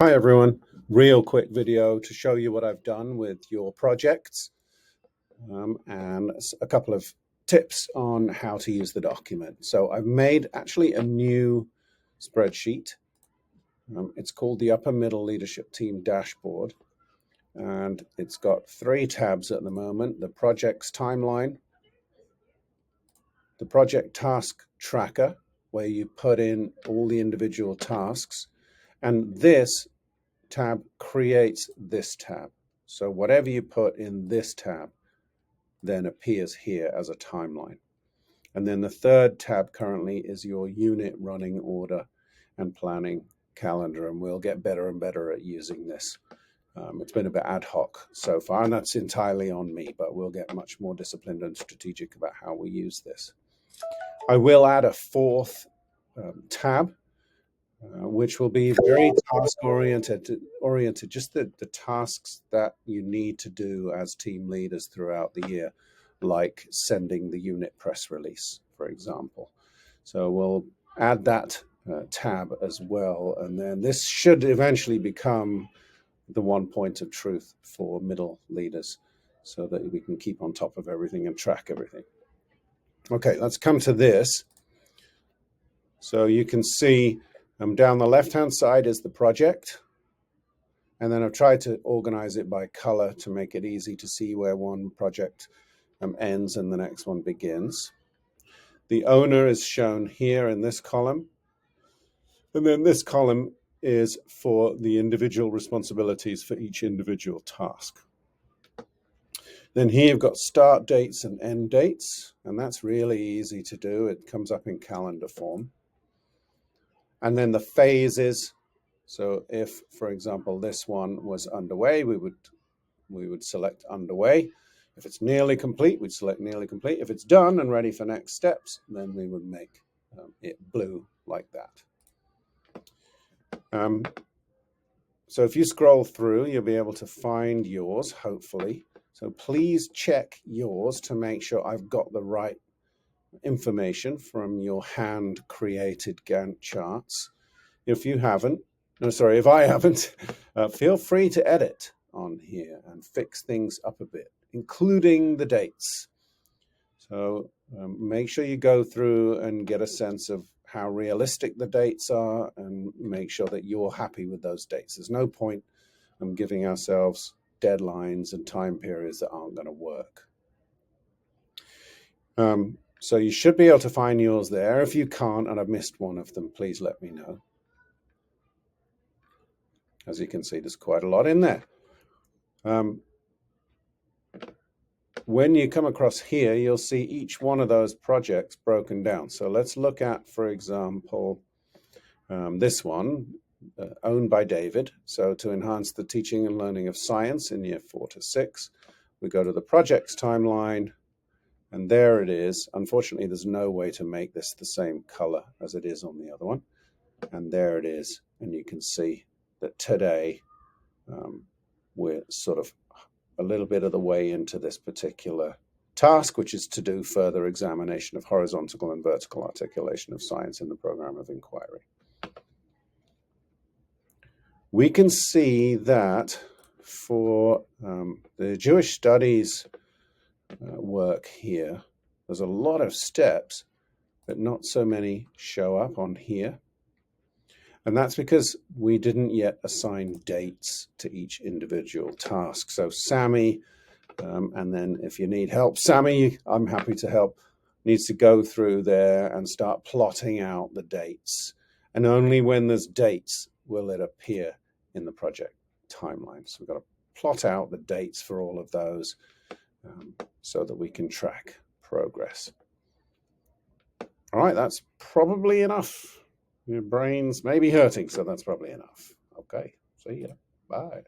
Hi everyone, real quick video to show you what I've done with your projects and a couple of tips on how to use the document. So I've made actually a new spreadsheet. It's called the Upper Middle Leadership Team Dashboard, and it's got 3 tabs at the moment: the project's timeline, the project task tracker, where you put in all the individual tasks, and this tab creates this tab. So whatever you put in this tab then appears here as a timeline. And then the third tab currently is your unit running order and planning calendar, and we'll get better and better at using this. It's been a bit ad hoc so far, and that's entirely on me, but we'll get much more disciplined and strategic about how we use this. I will add a 4th tab, which will be very task-oriented, just the tasks that you need to do as team leaders throughout the year, like sending the unit press release, for example. So we'll add that tab as well, and then this should eventually become the one point of truth for middle leaders so that we can keep on top of everything and track everything. Okay, let's come to this. So you can see down the left-hand side is the project, and then I've tried to organize it by color to make it easy to see where one project ends and the next one begins. The owner is shown here in this column, and then this column is for the individual responsibilities for each individual task. Then here you've got start dates and end dates, and that's really easy to do. It comes up in calendar form. And then the phases. So if, for example, this one was underway, we would select underway. If it's nearly complete, we'd select nearly complete. If it's done and ready for next steps, then we would make it blue like that. So if you scroll through, you'll be able to find yours, hopefully. So please check yours to make sure I've got the right information from your hand-created Gantt charts. If you haven't, if I haven't, feel free to edit on here and fix things up a bit, including the dates. So make sure you go through and get a sense of how realistic the dates are and make sure that you're happy with those dates. There's no point in giving ourselves deadlines and time periods that aren't going to work. So you should be able to find yours there. If you can't and I've missed one of them, please let me know. As you can see, there's quite a lot in there. When you come across here, you'll see each one of those projects broken down. So let's look at, for example, this one, owned by David. So to enhance the teaching and learning of science in year 4 to 6, we go to the projects timeline, and there it is. Unfortunately, there's no way to make this the same color as it is on the other one. And there it is. And you can see that today we're sort of a little bit of the way into this particular task, which is to do further examination of horizontal and vertical articulation of science in the program of inquiry. We can see that for the Jewish studies work here, there's a lot of steps, but not so many show up on here. And that's because we didn't yet assign dates to each individual task. So Sammy, and then if you need help, Sammy, I'm happy to help, needs to go through there and start plotting out the dates. And only when there's dates will it appear in the project timeline. So we've got to plot out the dates for all of those so that we can track progress. All right, that's probably enough. Your brain's maybe hurting, so that's probably enough. Okay, see ya. Bye.